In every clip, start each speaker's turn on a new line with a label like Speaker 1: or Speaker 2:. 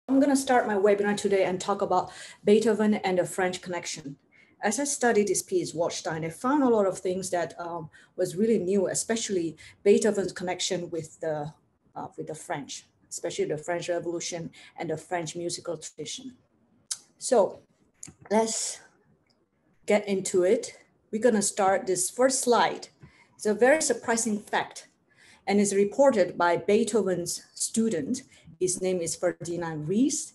Speaker 1: I'm going to start my webinar today and talk about Beethoven and the French connection. As I studied this piece, Waldstein, I found a lot of things that was really new, especially Beethoven's connection with the French, especially the French Revolution and the French musical tradition. So let's get into it. We're going to start this first slide. It's a very surprising fact, and is reported by Beethoven's student. His name is Ferdinand Ries.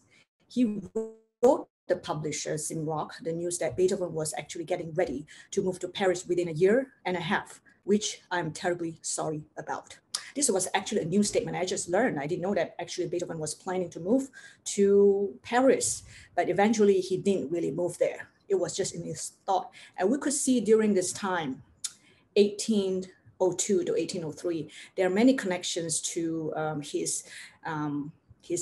Speaker 1: He wrote the publisher Simrock the news that Beethoven was actually getting ready to move to Paris within a year and a half, which I'm terribly sorry about. This was actually a new statement I just learned. I didn't know that actually Beethoven was planning to move to Paris, but eventually he didn't really move there. It was just in his thought. And we could see during this time, 1802 to 1803, there are many connections to his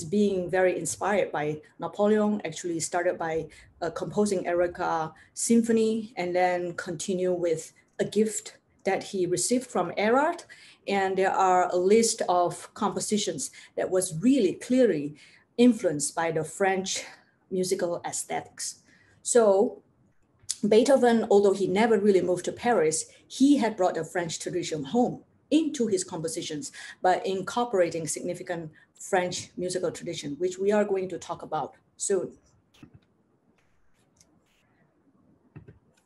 Speaker 1: being very inspired by Napoleon. Actually started by composing Ereca Symphony and then continue with a gift that he received from Erard. And there are a list of compositions that was really clearly influenced by the French musical aesthetics. So Beethoven, although he never really moved to Paris, he had brought the French tradition home into his compositions by incorporating significant French musical tradition, which we are going to talk about soon.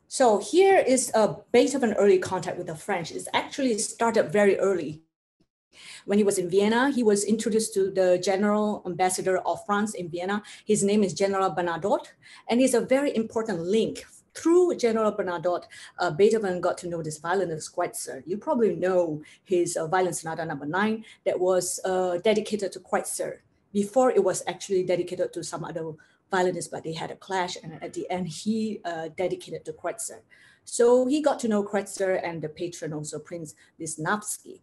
Speaker 1: So here is a Beethoven early contact with the French. It's actually started very early. When he was in Vienna, he was introduced to the General Ambassador of France in Vienna. His name is General Bernadotte, and he's a very important link. Through General Bernadotte, Beethoven got to know this violinist Kreutzer. You probably know his Violin Sonata No. 9 that was dedicated to Kreutzer. Before it was actually dedicated to some other violinist, but they had a clash, and at the end he dedicated to Kreutzer. So he got to know Kreutzer and the patron also Prince Lichnowsky.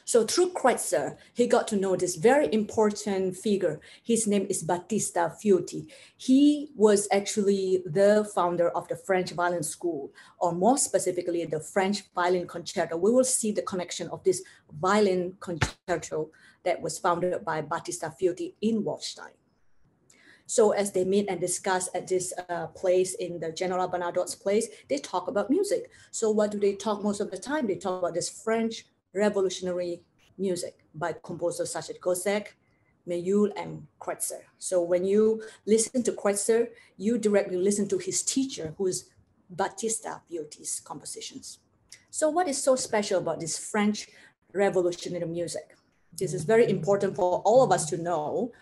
Speaker 1: So through Kreutzer, he got to know this very important figure. His name is Battista Fiotti. He was actually the founder of the French violin school, or more specifically, the French violin concerto. We will see the connection of this violin concerto that was founded by Battista Fiotti in Waldstein. So as they meet and discuss at this place in the General Bernadotte's place, they talk about music. So what do they talk most of the time? They talk about this French revolutionary music by composers such as Gossec, Mayul, and Kreutzer. So when you listen to Kreutzer, you directly listen to his teacher, who is Battista Fiotti's compositions. So what is so special about this French revolutionary music? This is very important for all of us to know.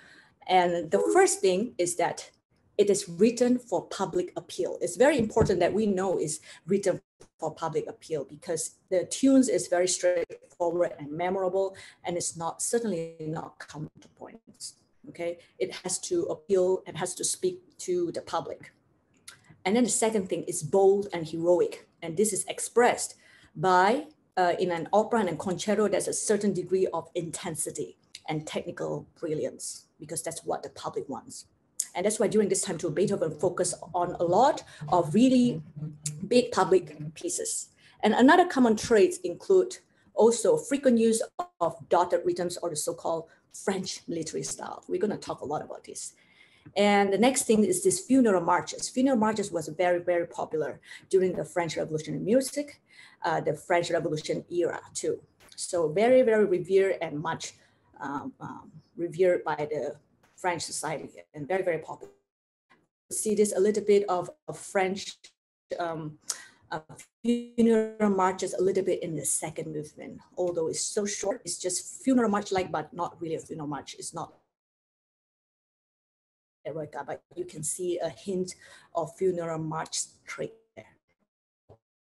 Speaker 1: And the first thing is that it is written for public appeal. It's very important that we know it's written for public appeal because the tunes is very straightforward and memorable, and it's not certainly not counterpoints. Okay, it has to appeal and has to speak to the public. And then the second thing is bold and heroic, and this is expressed by in an opera and a concerto. There's a certain degree of intensity and technical brilliance because that's what the public wants. And that's why during this time too, Beethoven focused on a lot of really big public pieces. And another common traits include also frequent use of dotted rhythms or the so-called French military style. We're going to talk a lot about this. And the next thing is this funeral marches. Funeral marches was very, very popular during the French Revolutionary music, the French Revolution era too. So very, very revered and much revered by the French society and very, very popular. See this a little bit of French funeral marches a little bit in the second movement, although it's so short, it's just funeral march-like, but not really a funeral march. It's not Ereca, but you can see a hint of funeral march trait there.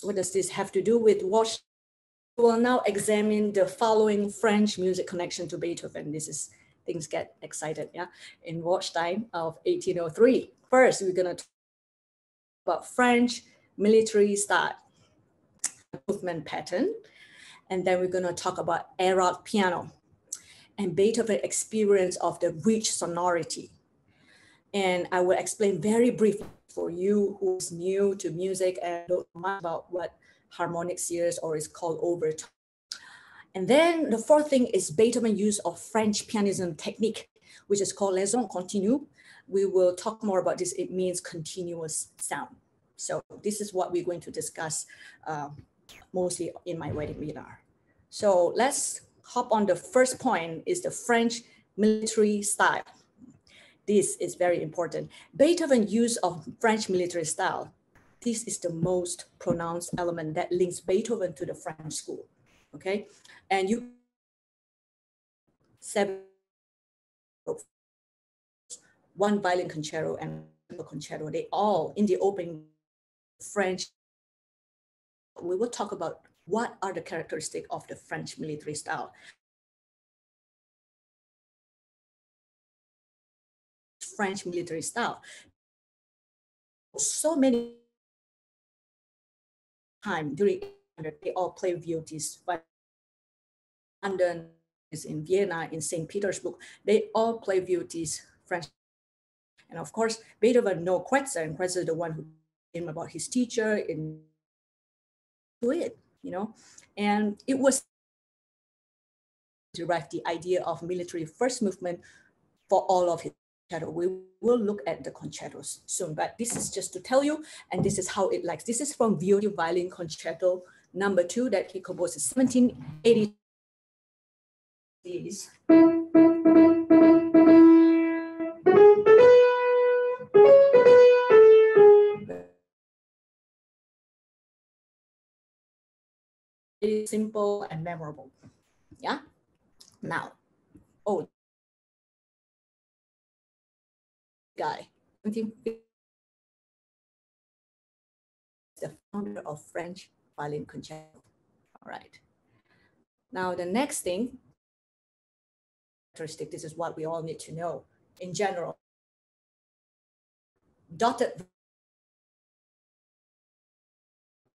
Speaker 1: What does this have to do with Waldstein? We will now examine the following French music connection to Beethoven. This is things get excited, yeah. In Waldstein of 1803. First, we're gonna talk about French military style, movement pattern. And then we're gonna talk about Erard Piano and Beethoven's experience of the rich sonority. And I will explain very briefly for you who's new to music and don't know much about what harmonic series or is called overtone. And then the fourth thing is Beethoven's use of Frenchpianism technique
Speaker 2: which is called les sons continus. We will talk more about this. It means continuous sound. So this is what we're going to discuss mostly in my wedding webinar. So let's hop on. The first point is the French military style. This is very important. Beethoven's use of French military style. This is the most pronounced element that links Beethoven to the French school. Okay, and you one violin concerto and a concerto, they all in the opening French. We will talk about what are the characteristics of the French military style. French military style. So many times during they all play VOTs. London, is in Vienna, in St. Petersburg, they all play VOTs French. And of course, Beethoven knows Kreutzer, and Kreutzer is the one who came about his teacher in it, you know, and it was direct the idea of military first movement for all of his concerto. We will look at the concertos soon, but this is just to tell you, and this is how it likes. This is from VOT Violin Concerto number 2 that he composed in 1780. Very simple and memorable. Yeah. Now, oh, guy, the founder of French violin concerto. All right. Now the next thing, characteristic. This is what we all need to know in general. Dotted.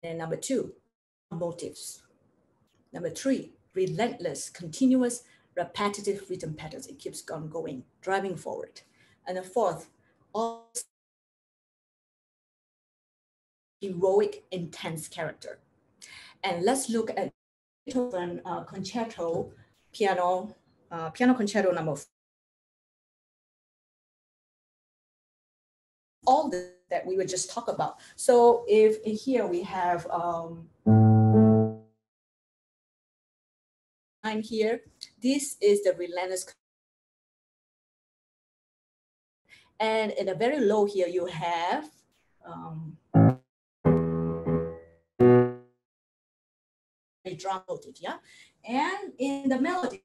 Speaker 2: And number 2, motives. Number 3, relentless, continuous, repetitive rhythm patterns. It keeps on going, driving forward. And the 4th, all heroic, intense character. And let's look at Beethoven Concerto Piano Concerto number 4. All that we would just talk about. So if here we have here, this is the relentless. And in the very low here, you have a drum motif, yeah? And in the melody,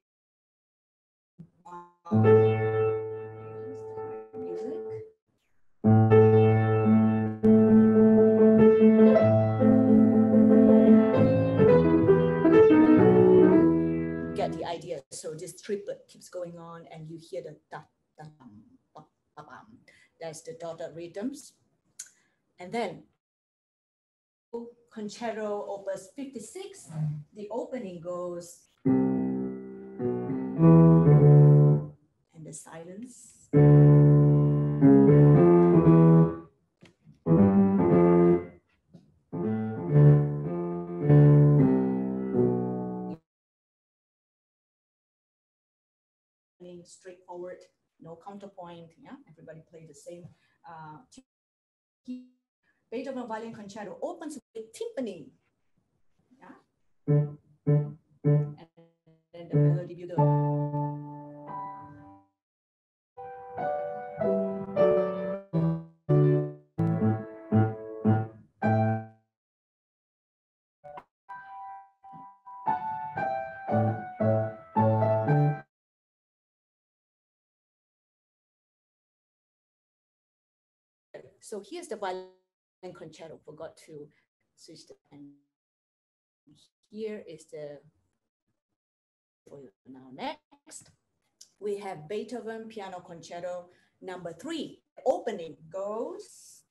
Speaker 2: get the idea. So this triplet keeps going on and you hear the da, da, da, da, da. That's the dotted rhythms. And then Concerto Opus 56, the opening goes, and the silence. Straightforward, no counterpoint, yeah, everybody play the same. Beethoven Violin Concerto opens with timpani, yeah, and then the melody builder. So here's the violin concerto. Forgot to switch the pen. Here is the. Now next, we have Beethoven Piano Concerto number 3. Opening goes.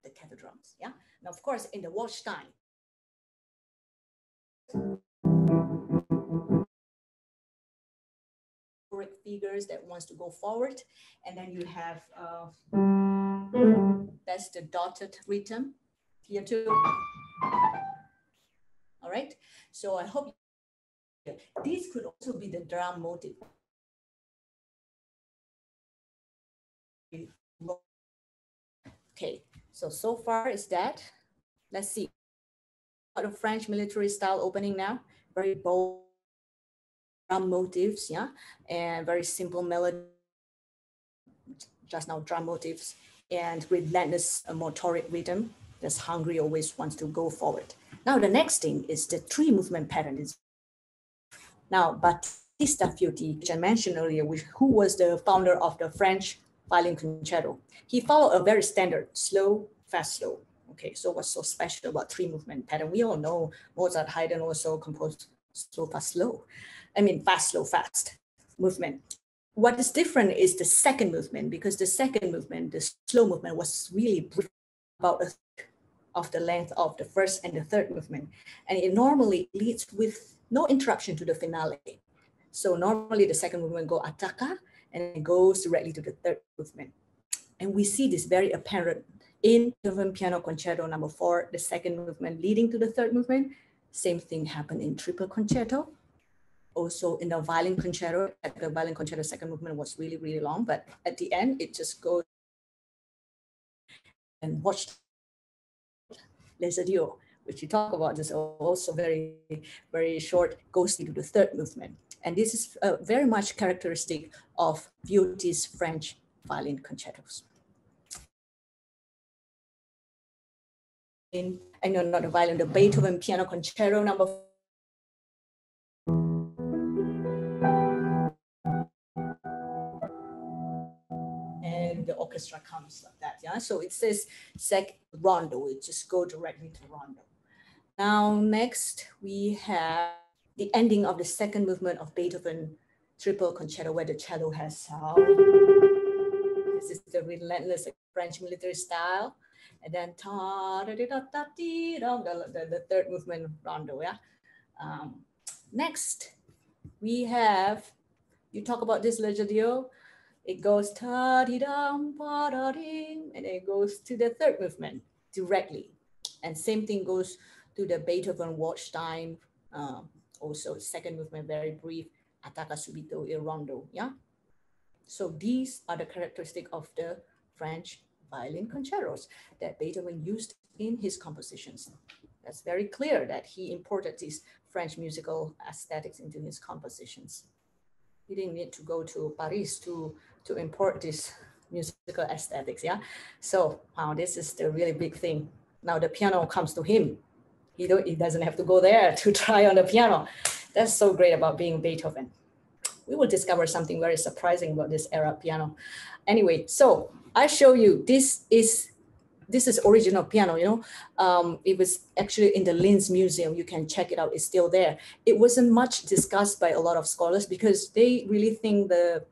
Speaker 2: The kettle drums, yeah. Now, of course, in the Waldstein,
Speaker 1: figures that wants to go forward. And then you have, that's the dotted rhythm here too. All right, so I hope this could also be the drum motive. Okay, so far is that. Let's see. The French military style opening now, very bold drum motives, yeah, and very simple melody, just now drum motives, and relentless motoric rhythm. That's hungry, always wants to go forward. Now the next thing is the 3 movement pattern. Now, Battista Fiotti, which I mentioned earlier, who was the founder of the French violin concerto, he followed a very standard slow, fast, slow. Okay, so what's so special about 3 movement pattern? We all know Mozart, Haydn also composed slow, fast, slow. I mean, fast, slow, fast movement. What is different is the second movement, because the second movement, the slow movement, was really about a third of the length of the first and the third movement. And it normally leads with no interruption to the finale. So normally the second movement go attacca and it goes directly to the third movement. And we see this very apparent in Beethoven Piano Concerto No. 4, the second movement leading to the third movement. Same thing happened in Triple Concerto. Also in the Violin Concerto, the Violin Concerto second movement was really, really long, but at the end, it just goes and watch Les Adieux, which you talk about, is also very, very short, goes into the third movement. And this is very much characteristic of Viotti's French violin concertos. I know not the violin, the Beethoven Piano Concerto No. 4. And the orchestra comes like that, yeah? So it says rondo, it just go directly to rondo. Now, next we have the ending of the second movement of Beethoven Triple Concerto, where the cello has this is the relentless French military style. And then the third movement rondo, yeah? Next, we have, you talk about this Les Adieux, it goes ta-di-dum, pa-da-ding, and it goes to the third movement directly. And same thing goes to the Beethoven Waldstein, also second movement, very brief, attacca subito il rondo, yeah? So these are the characteristics of the French violin concertos that Beethoven used in his compositions. That's very clear that he imported these French musical aesthetics into his compositions. He didn't need to go to Paris to import this musical aesthetics, yeah? So wow, this is the really big thing. Now the piano comes to him. He doesn't have to go there to try on the piano. That's so great about being Beethoven. We will discover something very surprising about this Erard piano. Anyway, so I show you, this is original piano, you know. It was actually in the Linz Museum. You can check it out, it's still there. It wasn't much discussed by a lot of scholars because they really think the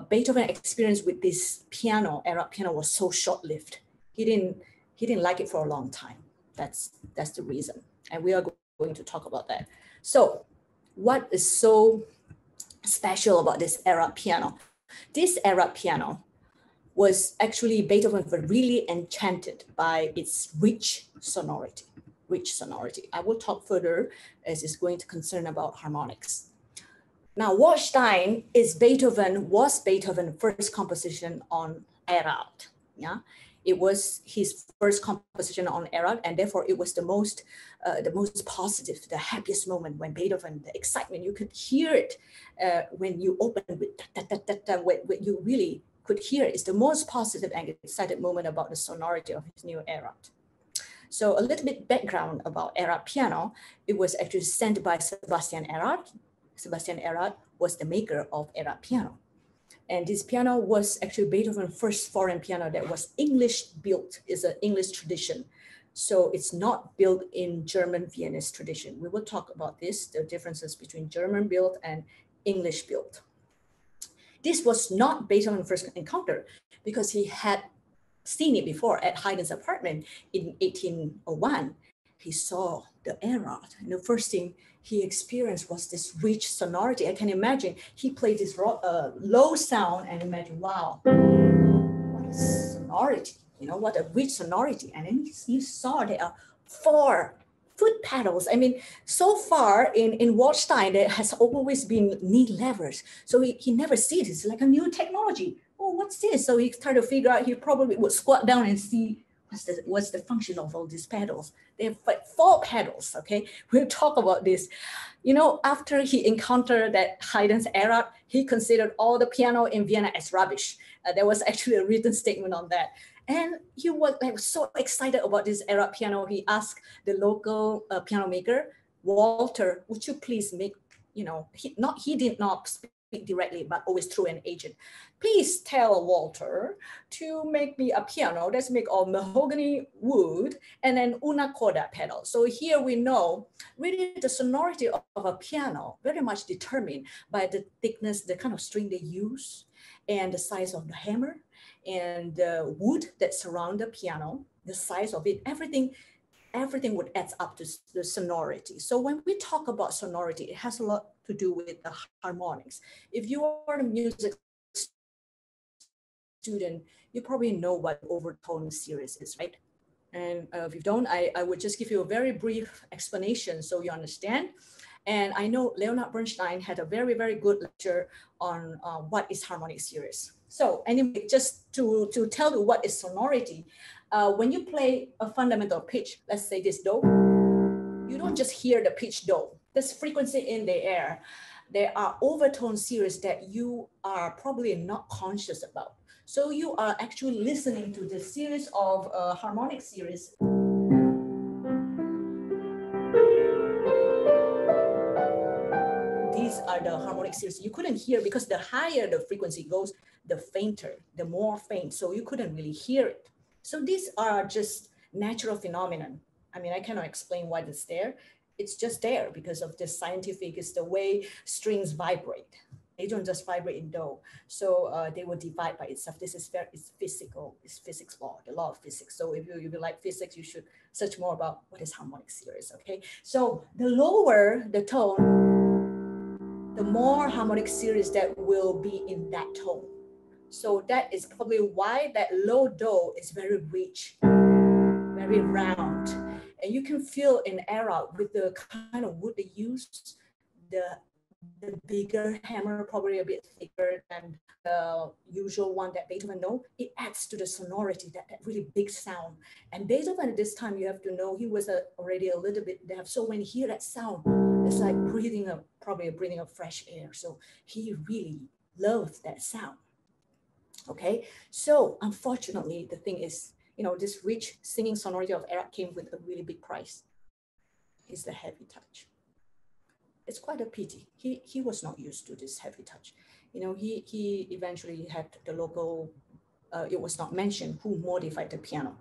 Speaker 1: Beethoven experience with this piano, Erard piano, was so short-lived. He didn't like it for a long time. That's the reason. And we are going to talk about that. So what is so special about this Erard piano? This Erard piano was actually Beethoven was really enchanted by its rich sonority. I will talk further as it's going to concern about harmonics. Now, Waldstein was Beethoven's first composition on Erard. Yeah, it was his first composition on Erard, and therefore it was the most positive, the happiest moment when Beethoven, the excitement, you could hear it when you open with when you really could hear it. It's the most positive and excited moment about the sonority of his new Erard. So a little bit background about Erard piano. It was actually sent by Sebastian Erard. Sebastian Erard was the maker of Erard piano. And this piano was actually Beethoven's first foreign piano that was English built. It's an English tradition. So it's not built in German Viennese tradition. We will talk about this, the differences between German built and English built. This was not Beethoven's first encounter because he had seen it before at Haydn's apartment in 1801. He saw the Erard. And the first thing he experienced was this rich sonority. I can imagine he played this low sound and imagine, wow, what a sonority, you know, what a rich sonority. And then you saw there are 4 foot pedals. I mean, so far in Waldstein, there has always been knee levers. So he never sees it. It's like a new technology. Oh, what's this? So he tried to figure out, he probably would squat down and see what's the function of all these pedals. They have like 4 pedals, okay? We'll talk about this. You know, after he encountered that Haydn's Erard, he considered all the piano in Vienna as rubbish. There was actually a written statement on that. And he was like so excited about this Erard piano. He asked the local piano maker, Walter, would you please make, you know, he did not speak directly, but always through an agent. Please tell Walter to make me a piano that's made of mahogany wood and then una corda pedal. So here we know really the sonority of a piano very much determined by the thickness, the kind of string they use, and the size of the hammer, and the wood that surround the piano, the size of it, everything would add up to the sonority. So when we talk about sonority, it has a lot to do with the harmonics. If you are a music student, you probably know what overtone series is, right? And if you don't, I would just give you a very brief explanation so you understand. And I know Leonard Bernstein had a very, very good lecture on what is harmonic series. So anyway, just to tell you what is sonority, when you play a fundamental pitch, let's say this do, you don't just hear the pitch do. There's frequency in the air. There are overtone series that you are probably not conscious about. So you are actually listening to the series of harmonic series. These are the harmonic series. You couldn't hear because the higher the frequency goes, the fainter, the more faint. So you couldn't really hear it. So these are just natural phenomenon. I mean, I cannot explain why it's there. It's just there because of the scientific, is the way strings vibrate. They don't just vibrate in do. So they will divide by itself. This is it's physical, it's physics law, the law of physics. So if you like physics, you should search more about what is harmonic series, okay? So the lower the tone, the more harmonic series that will be in that tone. So that is probably why that low do is very rich, very round. And you can feel in Erard with the kind of wood they use, the bigger hammer, probably a bit thicker than the usual one that Beethoven knows. It adds to the sonority, that really big sound. And Beethoven at this time, you have to know, he was already a little bit deaf. So when you hear that sound, it's like probably breathing of fresh air. So he really loved that sound. Okay, so unfortunately, the thing is, you know, this rich singing sonority of Erard came with a really big price. It's the heavy touch. It's quite a pity. He was not used to this heavy touch. You know, he eventually had the local, it was not mentioned who modified the piano.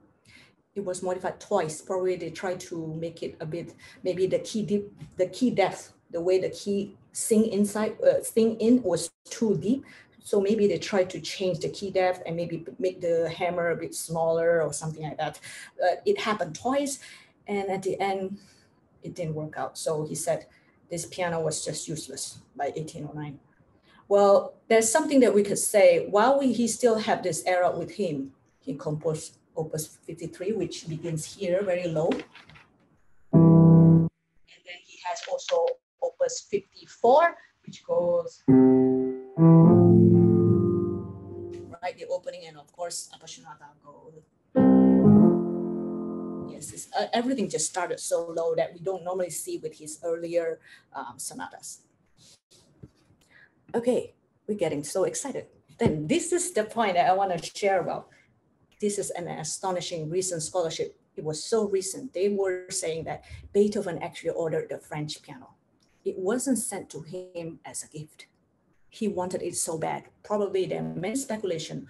Speaker 1: It was modified twice. Probably they tried to make it a bit, maybe the key depth, the way the key sing in was too deep. So maybe they tried to change the key depth and maybe make the hammer a bit smaller or something like that. It happened twice, and at the end, it didn't work out. So he said this piano was just useless by 1809. Well, there's something that we could say. While he still had this era with him, he composed Opus 53, which begins here very low. And then he has also Opus 54, which goes right, the opening, and of course, Sonata goes. Yes, everything just started so low that we don't normally see with his earlier sonatas. Okay, we're getting so excited. Then this is the point that I want to share about. This is an astonishing recent scholarship. It was so recent. They were saying that Beethoven actually ordered the French piano. It wasn't sent to him as a gift. He wanted it so bad. Probably there are many speculation.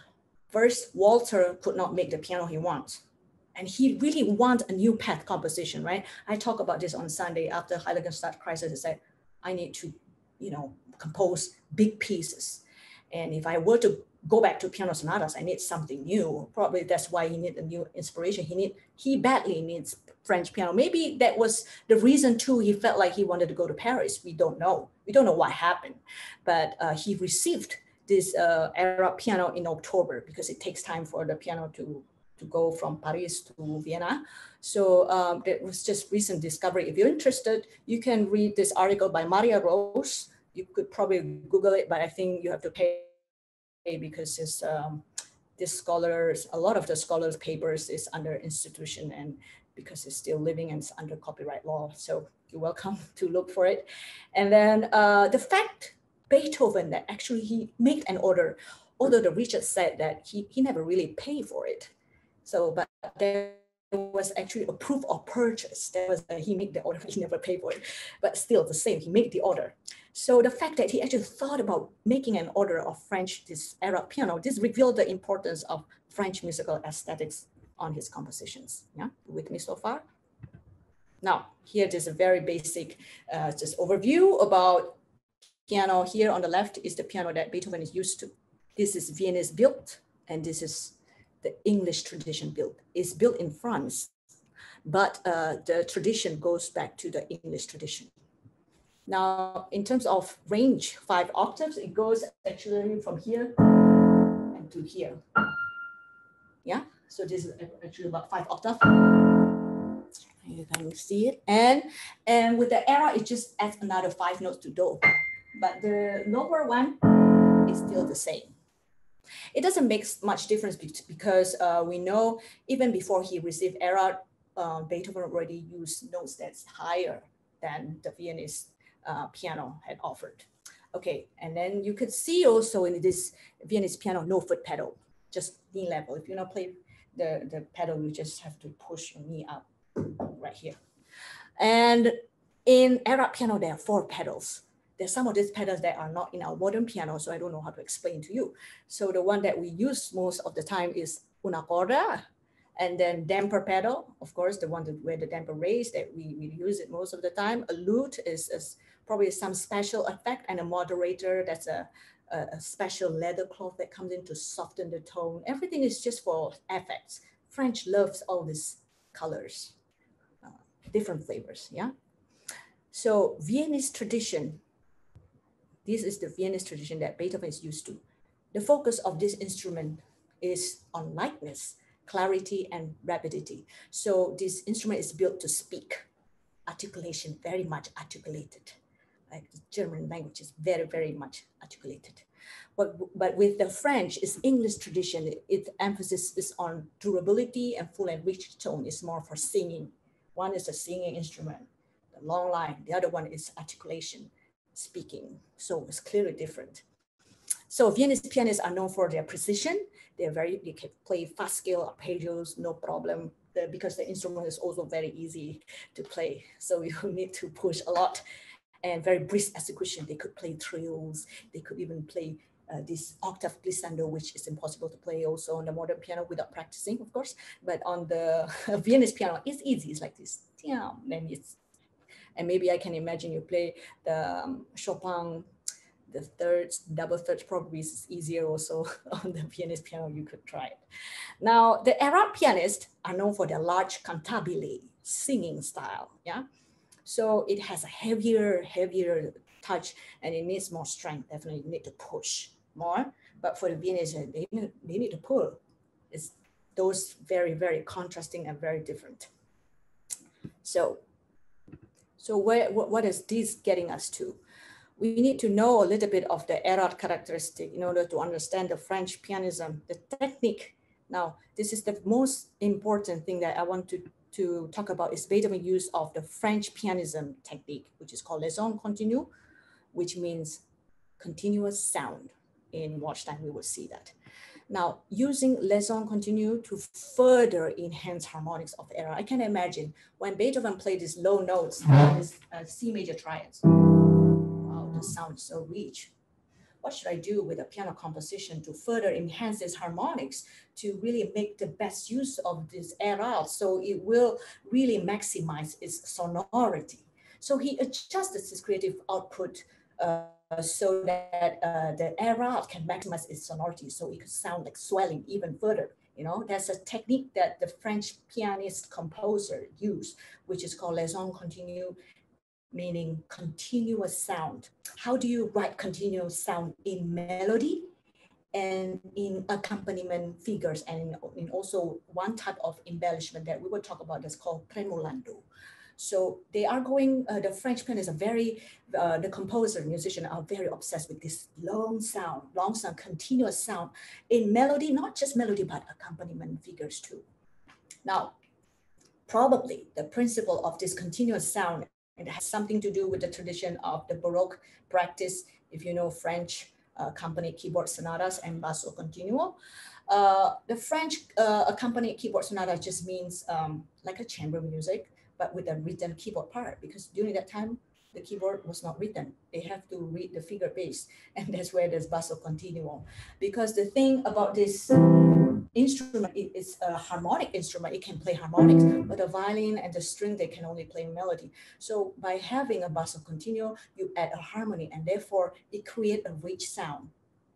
Speaker 1: First, Walter could not make the piano he wants. And he really wants a new path composition, right? I talk about this on Sunday after Heiligenstadt crisis. I said, I need to, you know, compose big pieces. And if I were to go back to piano sonatas, I need something new. Probably that's why he needs a new inspiration. He badly needs French piano. Maybe that was the reason too. He felt like he wanted to go to Paris. We don't know. We don't know what happened, but he received this Erard piano in October because it takes time for the piano to go from Paris to Vienna. So that was just recent discovery. If you're interested, you can read this article by Maria Rose. You could probably Google it, but I think you have to pay because it's this scholars, a lot of the scholars' papers is under institution and because it's still living and it's under copyright law. So you're welcome to look for it. And then the fact Beethoven that actually he made an order, although the Richard said that he never really paid for it. So, but there was actually a proof of purchase. There was he made the order, he never paid for it, but still the same, he made the order. So the fact that he actually thought about making an order of French, this Erard piano, this revealed the importance of French musical aesthetics on his compositions. Yeah, with me so far? Now, here there's a very basic just overview about piano. Here on the left is the piano that Beethoven is used to. This is Viennese built, and this is the English tradition built. It's built in France, but the tradition goes back to the English tradition. Now, in terms of range, 5 octaves, it goes actually from here and to here. Yeah, so this is actually about 5 octaves. You can see it. And with the Erard, it just adds another 5 notes to do. But the lower one is still the same. It doesn't make much difference because we know even before he received Erard, Beethoven already used notes that's higher than the Viennese piano had offered. Okay, and then you could see also in this Viennese piano, no foot pedal, just knee level. If you don't play the pedal, you just have to push your knee up right here. And in Erard piano, there are 4 pedals. There's some of these pedals that are not in our modern piano, so I don't know how to explain to you. So the one that we use most of the time is una corda, and then damper pedal, of course, the one where the damper raised that we use it most of the time. A lute is probably some special effect, and a moderator, that's a special leather cloth that comes in to soften the tone. Everything is just for effects. French loves all these colors, different flavors, yeah? So Viennese tradition, this is the Viennese tradition that Beethoven is used to. The focus of this instrument is on lightness, clarity, and rapidity. So this instrument is built to speak, articulation, very much articulated. Like the German language is very, very much articulated. But with the French, it's English tradition. Its emphasis is on durability and full and rich tone. It's more for singing. One is a singing instrument, the long line. The other one is articulation, speaking. So it's clearly different. So Viennese pianists are known for their precision. They can play fast scale arpeggios, no problem, because the instrument is also very easy to play. So you need to push a lot and very brisk execution. They could play trills. They could even play this octave glissando, which is impossible to play also on the modern piano without practicing, of course. But on the Viennese piano, it's easy. It's like this. And maybe I can imagine you play the Chopin, the thirds, double thirds probably is easier also on the Viennese piano. You could try it. Now, the Erard pianists are known for their large cantabile singing style. Yeah. So it has a heavier touch, and it needs more strength. Definitely you need to push more. But for the Viennese, they need to pull. It's those very, very contrasting and very different. So what is this getting us to? We need to know a little bit of the Erard characteristic in order to understand the French pianism, the technique. Now, this is the most important thing that I want to talk about is Beethoven's use of the French pianism technique, which is called les sons continus, which means continuous sound. In Waldstein, we will see that. Now, using les sons continus to further enhance harmonics of the Erard. I can imagine when Beethoven played these low notes, this C major triads. Wow, the sound is so rich. What should I do with a piano composition to further enhance its harmonics to really make the best use of this Erard so it will really maximize its sonority? So he adjusted his creative output so that the Erard can maximize its sonority so it could sound like swelling even further You know, there's a technique that the French pianist composer used, which is called les sons continus, meaning continuous sound. How do you write continuous sound in melody and in accompaniment figures, and in also one type of embellishment that we will talk about that's called tremolando. So they are going, the French pianists are very, the composer, musician are very obsessed with this long sound, continuous sound in melody, not just melody, but accompaniment figures too. Now, probably the principle of this continuous sound, it has something to do with the tradition of the Baroque practice, if you know French accompanied keyboard sonatas and basso continuo. The French accompanied keyboard sonata just means like a chamber music, but with a written keyboard part, because during that time, the keyboard was not written. They have to read the figure bass, and that's where there's basso continuo. Because the thing about this instrument, it's a harmonic instrument. It can play harmonics, but the violin and the string, they can only play melody. So by having a basso continuo, you add a harmony, and therefore it creates a rich sound.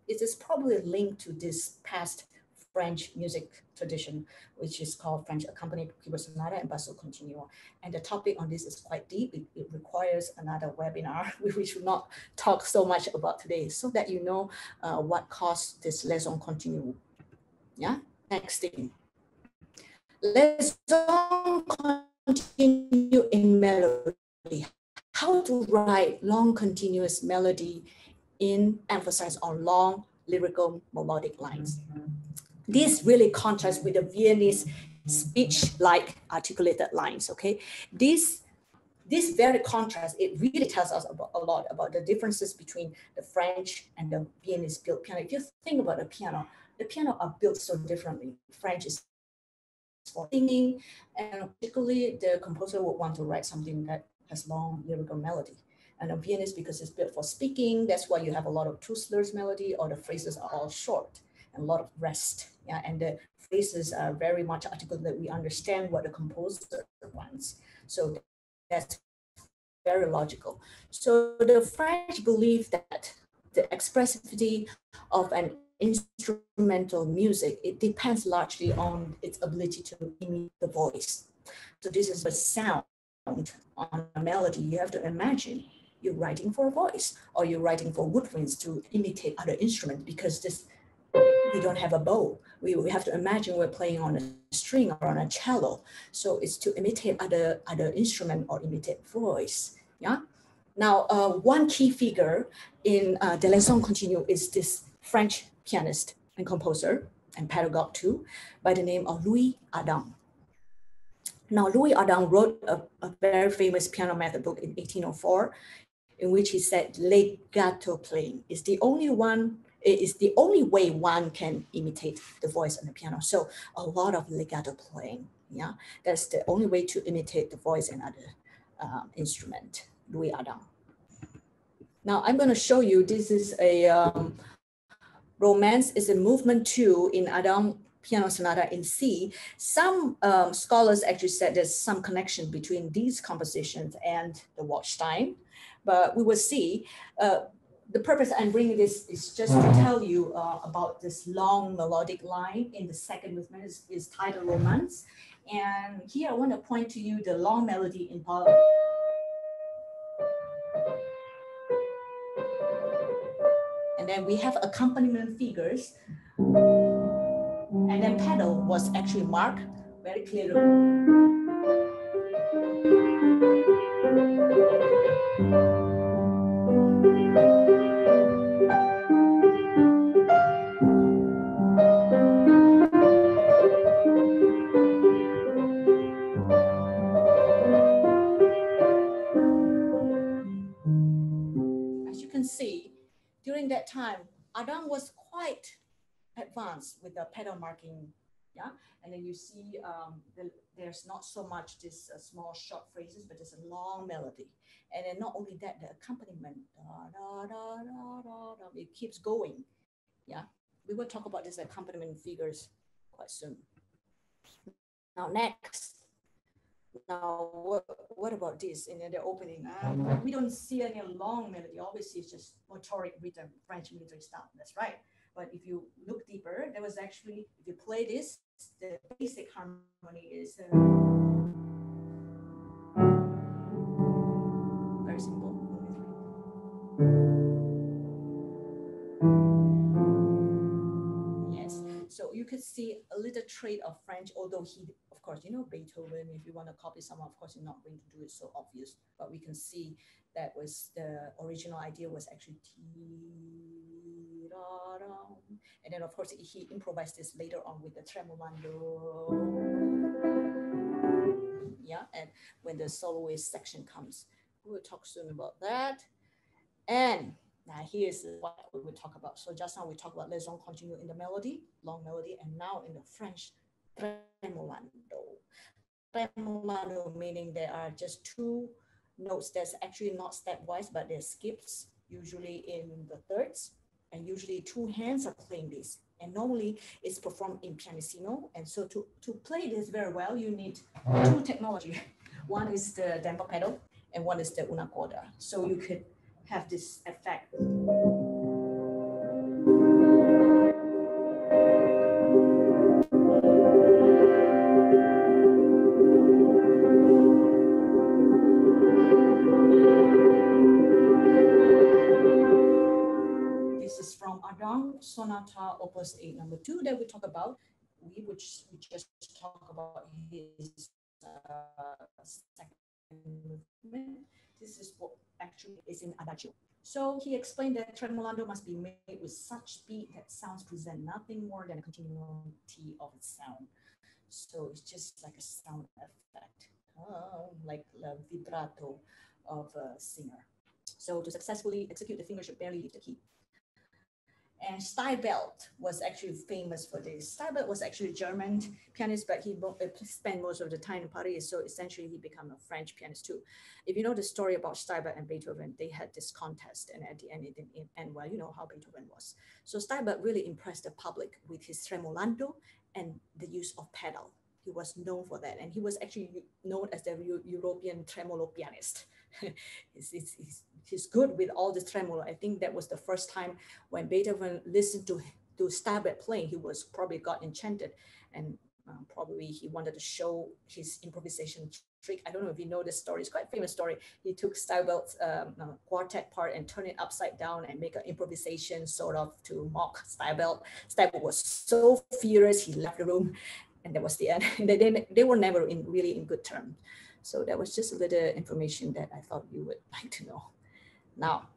Speaker 1: It is probably linked to this past French music tradition, which is called French accompanied keyboard sonata and basso continuo. And the topic on this is quite deep. It requires another webinar, which we should not talk so much about today, so that you know what caused this les sons continus. Yeah, next thing. Les sons continus in melody. How to write long continuous melody in emphasis on long lyrical melodic lines. This really contrasts with the Viennese speech-like articulated lines, okay? This very contrast, it really tells us a lot about the differences between the French and the Viennese built piano. If you think about the piano are built so differently. French is for singing, and particularly the composer would want to write something that has long lyrical melody. And the Viennese, because it's built for speaking, that's why you have a lot of two slurs melody, or the phrases are all short and a lot of rest. Yeah, and the phrases are very much articulate that we understand what the composer wants. So that's very logical. So the French believe that the expressivity of an instrumental music, it depends largely on its ability to imitate the voice. So this is a sound on a melody. You have to imagine you're writing for a voice, or you're writing for woodwinds to imitate other instruments, because this, we don't have a bow. We have to imagine we're playing on a string or on a cello. So it's to imitate other instrument or imitate voice. Yeah. Now, one key figure in the les sons continus is this French pianist and composer and pedagogue too, by the name of Louis Adam. Now, Louis Adam wrote a very famous piano method book in 1804, in which he said legato playing is the only way one can imitate the voice on the piano. So a lot of legato playing, yeah, that's the only way to imitate the voice and other instrument, Louis Adam. Now I'm going to show you, this is a Romance is a movement 2 in Adam Piano Sonata in C. Some scholars actually said there's some connection between these compositions and the Waldstein, but we will see. The purpose I'm bringing this is just to tell you about this long melodic line in the second movement is titled Romance. And here I want to point to you the long melody in part. And then we have accompaniment figures. And then pedal was actually marked very clearly. As you can see, during that time, Adam was quite advanced with the pedal marking, yeah? And then you see there's not so much this small short phrases, but there's a long melody. And then not only that, the accompaniment, da, da, da, da, da, da, it keeps going, yeah? We will talk about this accompaniment figures quite soon. Now next, now what about this in the opening? We don't see any long melody, obviously it's just motoric rhythm, French military style, that's right. But if you look deeper, there was actually, if you play this, the basic harmony is very simple. Yes, so you could see a little trait of French, although he, of course, you know, Beethoven, if you want to copy someone, of course, you're not going to do it so obvious, but we can see that was the original idea was actually and then of course he improvised this later on with the tremolando. Yeah, and when the soloist section comes, we'll talk soon about that. And now here's what we will talk about. So just now we talked about les sons continus in the melody, long melody, and now in the French tremolando. Tremolando meaning there are just two notes that's actually not stepwise, but they're skips, usually in the thirds, and usually two hands are playing this. And normally it's performed in pianissimo. And so to play this very well, you need two technology. One is the damper pedal and one is the una corda. So you could have this effect. This is from Adam Sonata Opus 8 number 2 that we talk about. We just talk about his second movement. This is what actually is in Adagio. So he explained that tremolando must be made with such speed that sounds present nothing more than a continuity of its sound. So it's just like a sound effect, like the vibrato of a singer. So to successfully execute, the finger should barely leave the key. And Steibelt was actually famous for this. Steibelt was actually a German pianist, but he spent most of the time in Paris. So essentially he became a French pianist too. If you know the story about Steibelt and Beethoven, they had this contest, and at the end it didn't end well. You know how Beethoven was. So Steibelt really impressed the public with his tremolando and the use of pedal. He was known for that. And he was actually known as the European tremolo pianist. He's good with all the tremolo. I think that was the first time when Beethoven listened to Steibelt playing, he was probably got enchanted, and probably he wanted to show his improvisation trick. I don't know if you know this story. It's quite a famous story. He took Steibelt's quartet part and turned it upside down and make an improvisation sort of to mock Steibelt. Steibelt was so furious, he left the room, and that was the end. They were never really in good terms. So that was just a little information that I thought you would like to know. Now,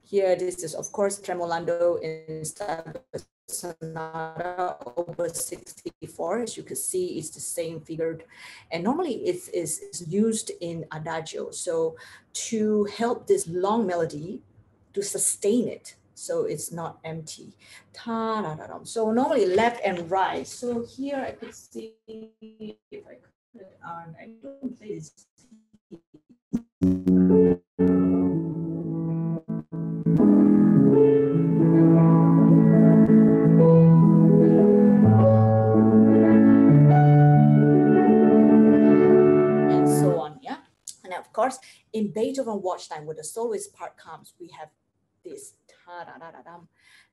Speaker 1: here, this is, of course, tremolando in Sonata Opus 64. As you can see, it's the same figure. And normally it's used in adagio. So to help this long melody, to sustain it, so it's not empty. So normally left and right. So here I could see, if I could, I don't play this. And so on, yeah. And of course, in Beethoven Waldstein, where the soloist part comes, we have this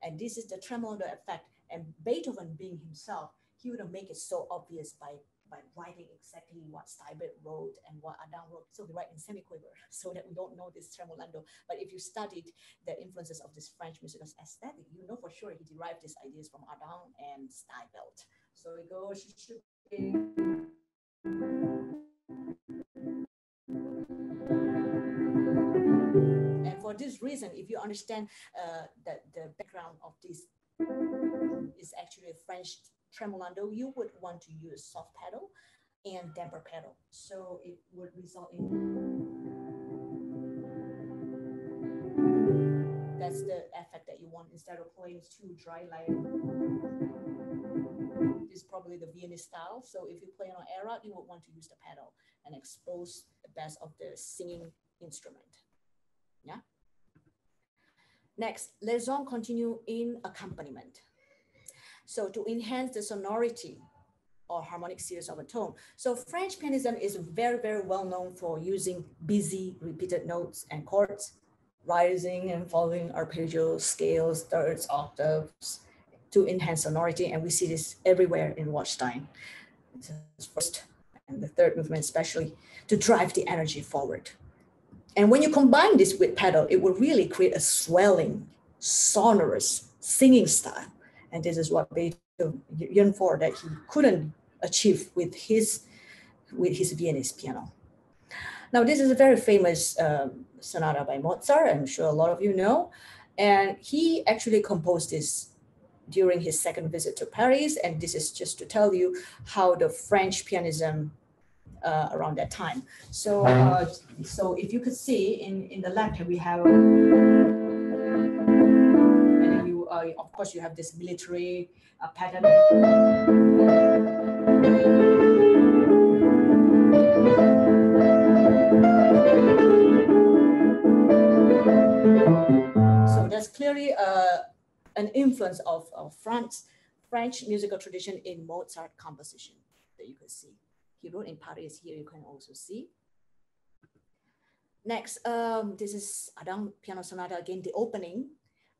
Speaker 1: and this is the tremolo effect. And Beethoven, being himself, he wouldn't make it so obvious by writing exactly what Steibelt wrote and what Adam wrote. So he write in semiquaver so that we don't know this tremolando. But if you studied the influences of this French musical aesthetic, you know for sure he derived these ideas from Adam and Steibelt. So it goes. And for this reason, if you understand that the background of this is actually a French tremolando, you would want to use soft pedal and damper pedal. So it would result in, that's the effect that you want instead of playing too dry like this is probably the Viennese style. So if you play on Erard, you would want to use the pedal and expose the best of the singing instrument. Yeah. Next, les sons continue in accompaniment. So to enhance the sonority or harmonic series of a tone. So Frenchpianism is very, very well known for using busy repeated notes and chords, rising and falling arpeggios, scales, thirds, octaves, to enhance sonority. And we see this everywhere in Waldstein. It's first and the third movement, especially to drive the energy forward. And when you combine this with pedal, it will really create a swelling, sonorous singing style. And this is what Beethoven yearned for, that he couldn't achieve with his Viennese piano. Now, this is a very famous sonata by Mozart. I'm sure a lot of you know. And he actually composed this during his second visit to Paris. And this is just to tell you how the Frenchpianism around that time. So, so if you could see in the left here, we have, and then you, of course, you have this military pattern. So that's clearly an influence of French musical tradition in Mozart composition that you can see. He wrote in Paris. Here you can also see. Next, this is Adam Piano Sonata, again, the opening.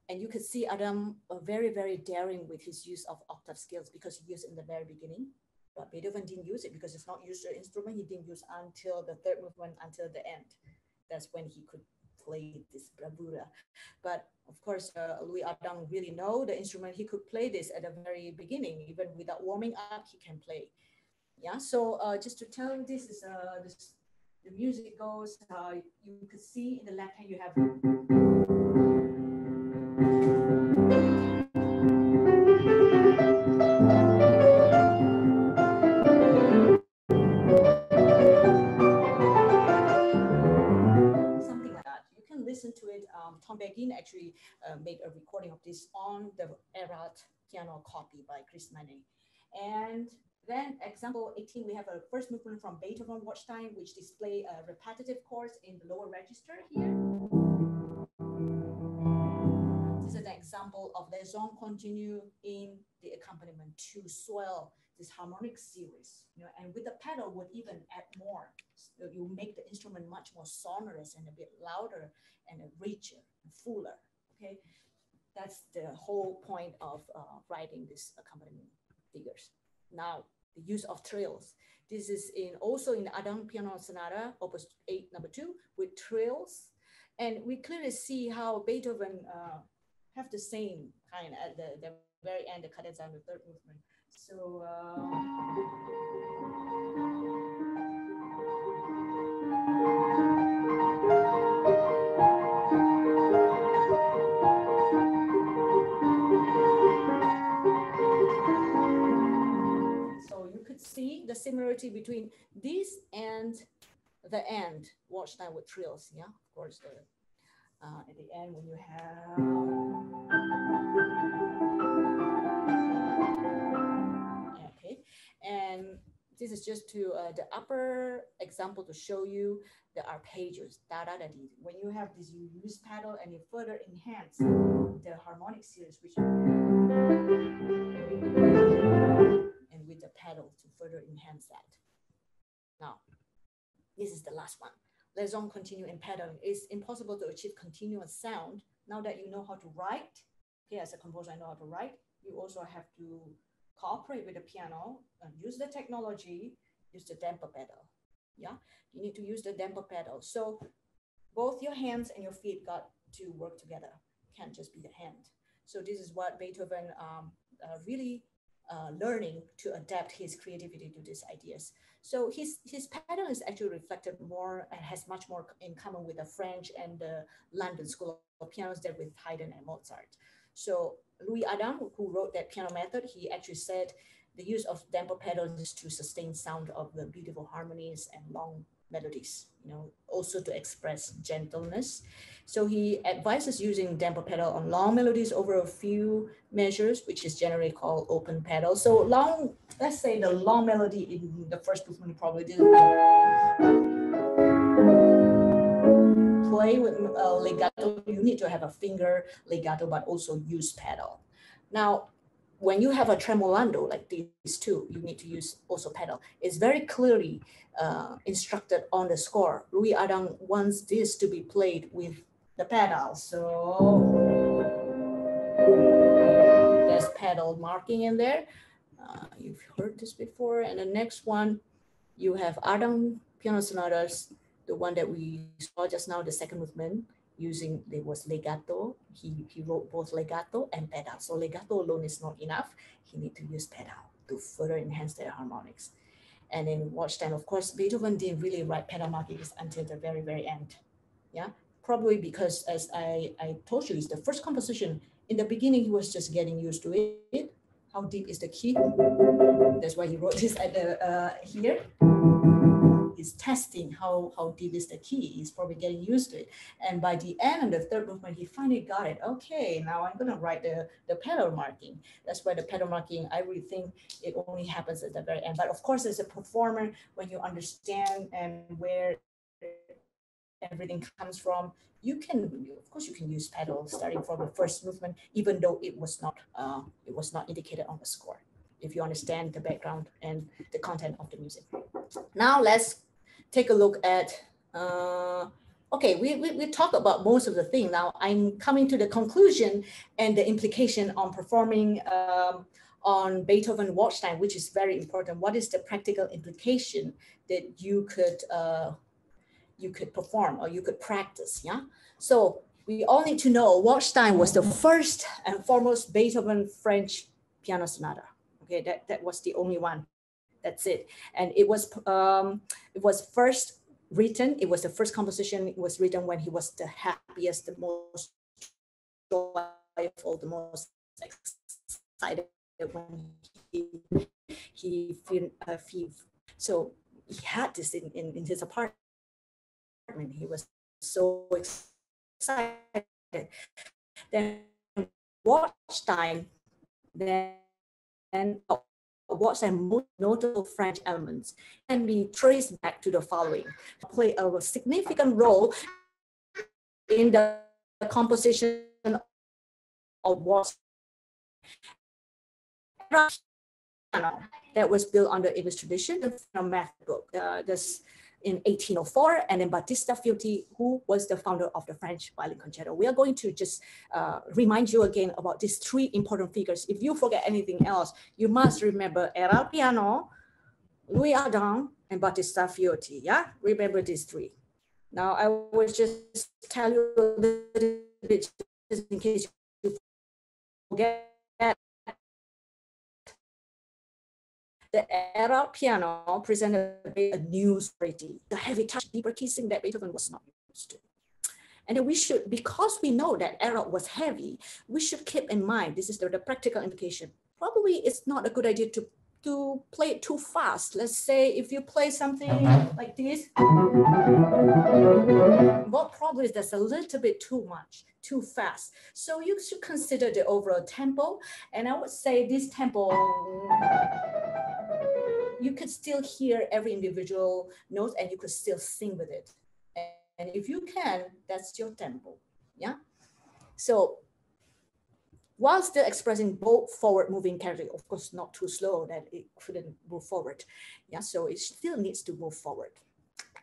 Speaker 1: And you can see Adam very, very daring with his use of octave scales, because he used it in the very beginning. But Beethoven didn't use it because it's not used an instrument. He didn't use until the third movement, until the end. That's when he could play this bravura. But of course, Louis Adam really know the instrument. He could play this at the very beginning, even without warming up, he can play. Yeah, so just to tell you, this is the music goes, you could see in the left hand, you have something like that. You can listen to it. Tom Begin actually made a recording of this on the Erard Piano copy by Chris Manet. And then example 18, we have a first movement from Beethoven Waldstein, which display repetitive chords in the lower register here. This is an example of liaison continue in the accompaniment to swell this harmonic series, you know, and with the pedal would even add more. So you make the instrument much more sonorous and a bit louder and richer and fuller, okay? That's the whole point of writing this accompaniment figures. Now, the use of trills. This is also in Adam Piano Sonata, Opus 8, number 2, with trills. And we clearly see how Beethoven have the same kind at the very end, the cadenza and the third movement. So, you could see the similarity between this and the end, Waldstein with trills, yeah, of course, at the end when you have, okay, and this is just to the upper example to show you the arpeggios, da-da-da-dee. When you have this, you use pedal and you further enhance the harmonic series, which and with the pedal to further enhance that. Now, this is the last one. Liaison continue in pedal. It's impossible to achieve continuous sound. Now that you know how to write, okay, as a composer, I know how to write, you also have to cooperate with the piano and use the technology, use the damper pedal. Yeah, you need to use the damper pedal. So both your hands and your feet got to work together. Can't just be the hand. So this is what Beethoven really learning to adapt his creativity to these ideas. So his pattern is actually reflected more and has much more in common with the French and the London School of Pianos than with Haydn and Mozart. So Louis Adam, who wrote that piano method, he actually said the use of damper pedals is to sustain sound of the beautiful harmonies and long melodies, you know, also to express gentleness. So he advises using damper pedal on long melodies over a few measures, which is generally called open pedal. So long, let's say the long melody in the first movement probably didn't play with legato. You need to have a finger legato, but also use pedal. Now, when you have a tremolando like these two, you need to use also pedal. It's very clearly instructed on the score. Louis Adam wants this to be played with the pedal. So there's pedal marking in there. You've heard this before. And the next one, you have Erard Piano Sonatas, the one that we saw just now, the second movement, using, it was legato. He wrote both legato and pedal. So legato alone is not enough. He need to use pedal to further enhance their harmonics. And in Waldstein, of course, Beethoven didn't really write pedal markings until the very, very end. Yeah, probably because, as I told you, it's the first composition. In the beginning, he was just getting used to it. How deep is the key? That's why he wrote this at the here. He's testing how deep is the key. He's probably getting used to it. And by the end of the third movement, he finally got it. Okay, now I'm gonna write the pedal marking. That's why the pedal marking, I really think it only happens at the very end. But of course, as a performer, when you understand and where everything comes from, you can, of course, you can use pedal starting from the first movement, even though it was not indicated on the score, if you understand the background and the content of the music. Now let's take a look at, okay, we talked about most of the thing. Now I'm coming to the conclusion and the implication on performing on Beethoven Waldstein, which is very important. What is the practical implication that you could perform or you could practice, yeah? So we all need to know Waldstein was the first and foremost Beethoven French piano sonata. Okay, that was the only one. That's it. And it was first written, it was the first composition, it was written when he was the happiest, the most joyful, the most excited, when so he had this in his apartment. He was so excited. Then Waldstein, Waldstein's most notable French elements can be traced back to the following. Play a significant role in the composition of Waldstein. That was built on the English tradition, the method book. This in 1804, and then Battista Filti, who was the founder of the French Violin Concerto. We are going to just remind you again about these three important figures. If you forget anything else, you must remember Erard Piano, Louis Ardan, and Battista Filti. Yeah, remember these three. Now I will just tell you a little bit, just in case you forget. The Erard Piano presented a new variety, the heavy touch, deeper kissing that Beethoven was not used to. And then we should, because we know that Erard was heavy, we should keep in mind, this is the practical implication. Probably it's not a good idea to play it too fast. Let's say if you play something like this, what probably is that's a little bit too much, too fast. So you should consider the overall tempo. And I would say this tempo, you could still hear every individual note and you could still sing with it. And if you can, that's your tempo, yeah? So while still expressing both forward moving character, of course, not too slow that it couldn't move forward, yeah? So it still needs to move forward.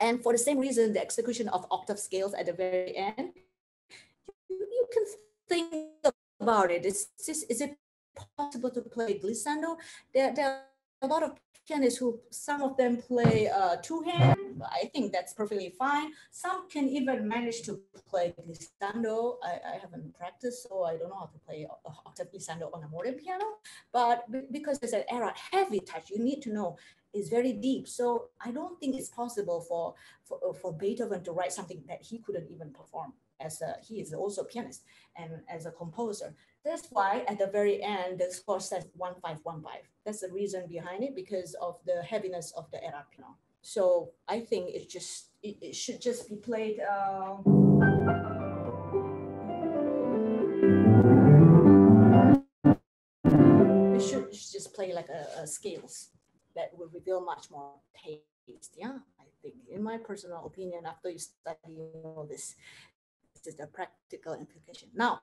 Speaker 1: And for the same reason, the execution of octave scales at the very end, you can think about it. Is it possible to play glissando? There are a lot of pianists who, some of them play two-hand. I think that's perfectly fine. Some can even manage to play glissando. I haven't practiced, so I don't know how to play octave glissando on a modern piano. But because there's an Erard heavy touch, you need to know it's very deep. So I don't think it's possible for Beethoven to write something that he couldn't even perform. He is also a pianist and as a composer. That's why at the very end, the score says 1515. That's the reason behind it, because of the heaviness of the Erard Piano. So I think it should just be played. It should just play like a scales that will reveal much more taste. Yeah, I think, in my personal opinion, after you study all this is the practical implication. Now,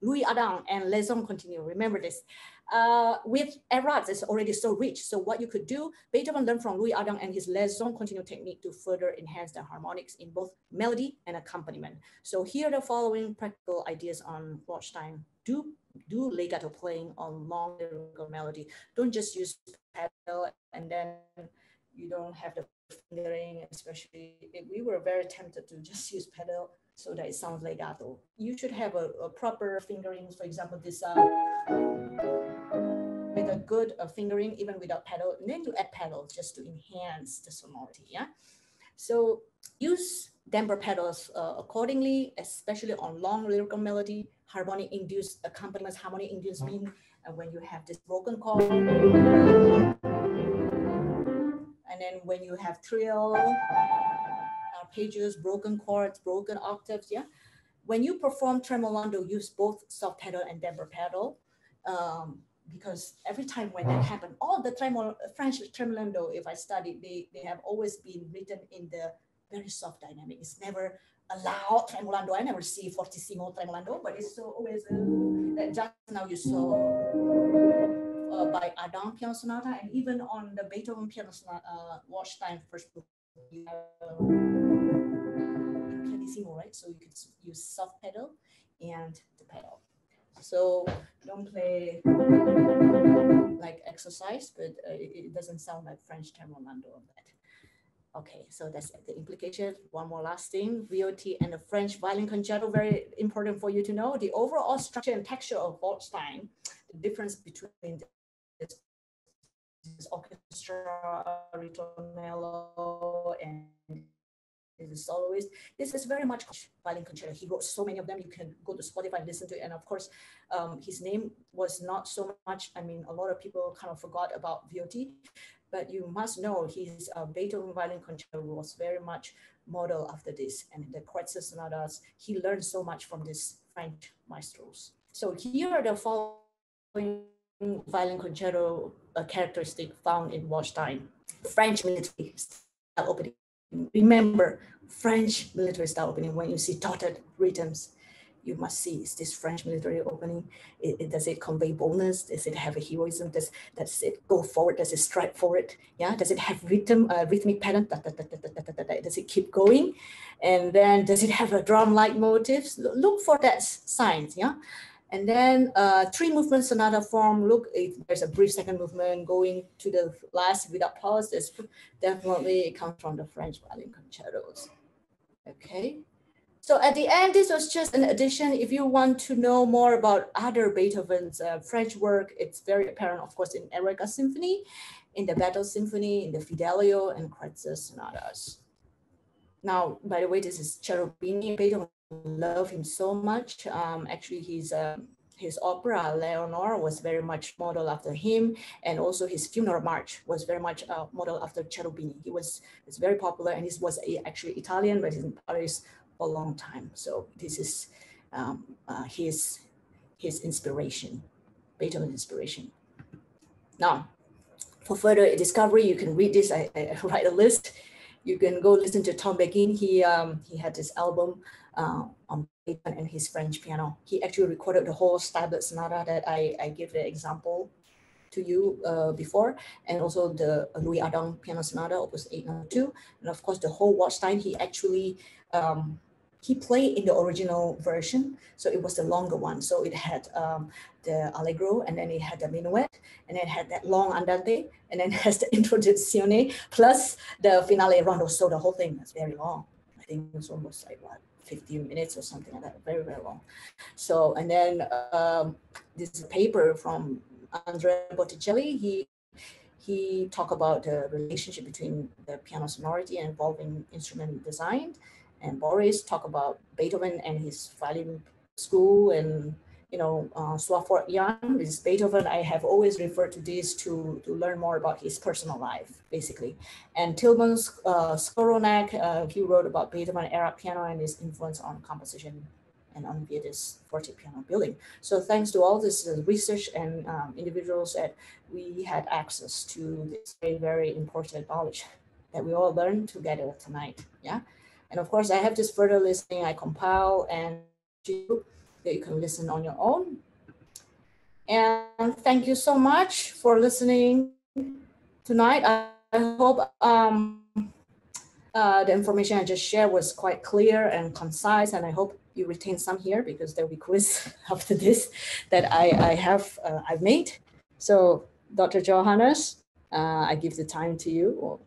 Speaker 1: Louis Ardan and Liaison Continue, remember this. With Erard, it's already so rich. So what you could do, Beethoven learned from Louis Ardan and his Liaison Continue technique to further enhance the harmonics in both melody and accompaniment. So here are the following practical ideas on Waldstein do legato playing on long lyrical melody. Don't just use pedal and then you don't have the fingering, especially if we were very tempted to just use pedal so that it sounds legato. You should have a proper fingering, for example, this with a good fingering, even without pedal, and then you add pedals just to enhance the sonority, yeah? So use damper pedals accordingly, especially on long lyrical melody, harmonic induced accompaniments. Harmonic induced mean when you have this broken chord, and then when you have trill, arpeggios, broken chords, broken octaves, yeah? When you perform tremolando, use both soft pedal and damper pedal. Because every time when that happens, all the French tremolando, if I studied, they have always been written in the very soft dynamic. It's never a loud tremolando. I never see fortissimo tremolando, but it's always just now you saw by Erard Piano Sonata, and even on the Beethoven Piano Sonata, Waldstein first book, you have incantissimo, right? So you could use soft pedal and the pedal. So don't play like exercise, but it doesn't sound like French tremolando on that. Okay, so that's the implication. One more last thing, VOT and the French violin concerto, very important for you to know. The overall structure and texture of Waldstein, the difference between this orchestra, ritornello, and the soloist. This is very much violin concerto. He wrote so many of them. You can go to Spotify and listen to it. And of course, his name was not so much. I mean, a lot of people kind of forgot about VOT, but you must know his Beethoven violin concerto was very much modeled after this. And the Kreutzer sonatas, he learned so much from these French maestros. So here are the following violin concerto characteristic found in Waldstein. French military style opening. Remember, French military style opening, when you see dotted rhythms, you must see, is this French military opening? Does it convey boldness? Does it have a heroism? Does it go forward? Does it strike forward? Yeah, does it have rhythmic pattern? Does it keep going? And then does it have a drum-like motifs? Look for that signs, yeah? And then three movement sonata form, look, if there's a brief second movement going to the last without pause, that's definitely it comes from the French violin concertos. Okay, so at the end, this was just an addition. If you want to know more about other Beethoven's French work, it's very apparent, of course, in Erard Symphony, in the Battle Symphony, in the Fidelio and Kreutzer sonatas. Now, by the way, this is Cherubini. Beethoven loved him so much. Actually, his opera, Leonore, was very much modeled after him. And also his funeral march was very much modeled after Cherubini. It's very popular, and he was actually Italian, but he's in Paris for a long time. So this is his inspiration, Beethoven's inspiration. Now, for further discovery, you can read this. I write a list. You can go listen to Tom Begin. He had this album on Beethoven and his French piano. He actually recorded the whole Stablet Sonata that I gave the example to you before, and also the Louis Ardan Piano Sonata, Opus 892, and of course the whole Waldstein. He actually he played in the original version, so it was the longer one. So it had the Allegro, and then it had the minuet, and then it had that long andante, and then it has the introduzione, plus the finale rondo. So the whole thing is very long. I think it was almost like what, 15 minutes or something like that, very, very long. So, and then this is a paper from Andrea Botticelli. He talked about the relationship between the piano sonority and evolving instrument design. And Boris talked about Beethoven and his violin school, and Swafford Young is Beethoven. I have always referred to this to learn more about his personal life, basically. And Tilman Skoronek, he wrote about Beethoven Erard Piano and his influence on composition and on Vietnamese fortepiano building. So thanks to all this research and individuals, that we had access to this very, very important knowledge that we all learned together tonight. Yeah. And of course, I have this further listening I compile and that you can listen on your own. And thank you so much for listening tonight. I hope
Speaker 2: the information I just shared was quite clear and concise, and I hope you retain some here because there'll be quiz after this that I've made. So Dr. Johannes, I give the time to you.